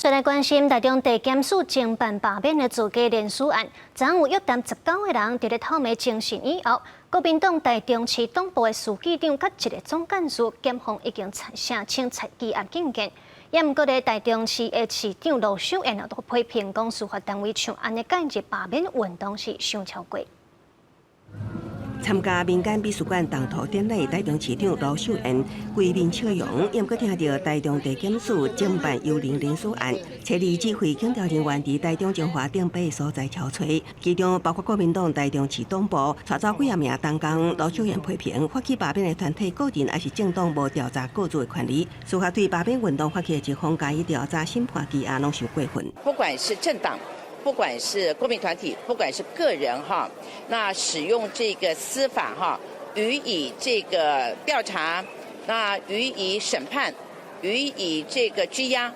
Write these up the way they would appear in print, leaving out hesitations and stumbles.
再来关心台中地检署侦办罢免的自家联署案，昨有约谈19个人伫咧透明精神以后，国民党台中市党部的书记长甲一个总干事，检方已经申请裁决案件件。也毋过咧，台中市的市长卢秀燕都批评讲司法单位像安尼干一罢免运动是伤超过。参加民间美术馆动土典礼，台中市长卢秀燕归面笑容，也毋过听到台中地检署侦办幽灵联署案，车里指挥警调人员伫台中中华顶北所在敲锤，其中包括国民党台中市党部带走几名同工。卢秀燕批评发起罢免的团体个人也是政党无调查各自的权利，司法对罢免运动发起的一方加以调查审判羁押，拢受过分。不管是政党，不管是公民团体，不管是个人哈，那使用这个司法哈，予以这个调查，那予以审判，予以这个拘押，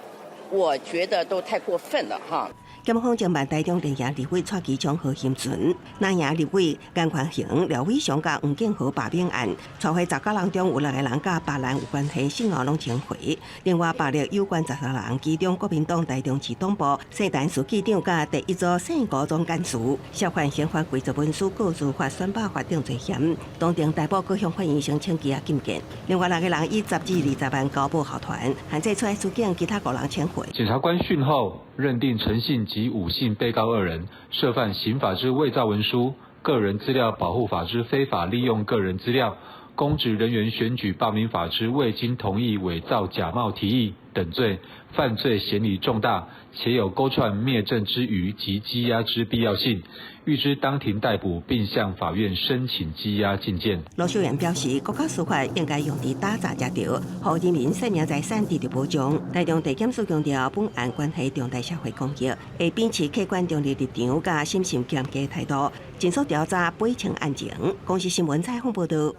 我觉得都太过分了哈。检方侦办台中电影立委蔡其昌、何兴存，南营立委甘宽恒、廖伟雄甲黄建和罢免案，召回19人中有6个人甲别人有关系，信号拢请回。另外罢免有关13人，其中国民党台中市党部圣诞书记长甲第一组圣高总干事，涉犯宪法规则文书告诉法宣判法定罪嫌，当庭逮捕各项法院申请羁押禁见。另外6个人以10至20万高保候团，限制出来出境，其他5人请回。检察官讯后认定陈姓及吴姓被告2人涉犯刑法之伪造文书、个人资料保护法之非法利用个人资料、公职人员选举罢免法之未经同意伪造假冒提议等罪，犯罪嫌疑重大，且有勾串灭证之余及羁押之必要性，预知当庭逮捕，并向法院申请羁押禁见。卢秀燕表示，国家司法应该用伫打砸这条，让人民生命财产得到保障。台中地检署强调，本案关系重大社会公益，会秉持客观中立立场，甲审慎严格态度，尽速调查，赔清案情。公视新闻采访报道。